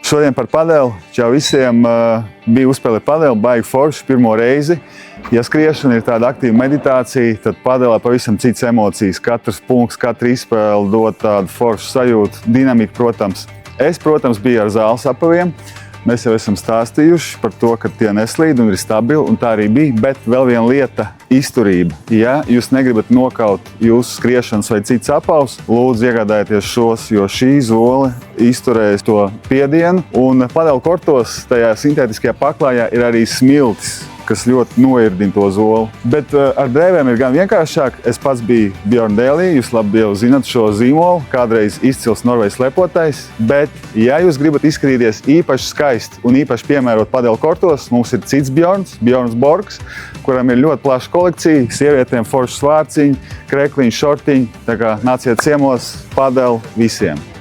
Šodien par padeli. Čau visiem. Bija uzspēlēt padeli, baigi forši, pirmo reizi. Ja skriešana ir tāda aktīva meditācija, tad padelē pavisam citas emocijas. Katrs punkts, katra izspēle dod tādu foršu sajūtu, dinamiku, protams. Es, protams, biju ar zāles apaviem. Mēs jau esam stāstījuši par to, ka tie neslīd un ir stabili, un tā arī bija. Bet vēl viena lieta – izturība. Ja jūs negribat nokaut jūsu skriešanas vai cits apavs, lūdzu iegādājieties šos, jo šī zole izturēs to spiedienu. Un padeli kortos tajā sintētiskajā paklājā ir arī smiltis, kas ļoti noirdina to zoli. Bet ar drēvēm ir gan vienkāršāk. Es pats biju Bjorn Daly, jūs labi jau zinat šo zīmolu, kādreiz izcils Norvēģis lepotais. Bet, ja jūs gribat izskatīties īpaši skaisti un īpaši piemērot padeli kortos, mums ir cits Bjorns, Bjorns Borgs, kuram ir ļoti plaša kolekcija, sievietēm forši svārciņi, krekliņi, šortiņi. Tā kā nāciet ciemos, padeli visiem!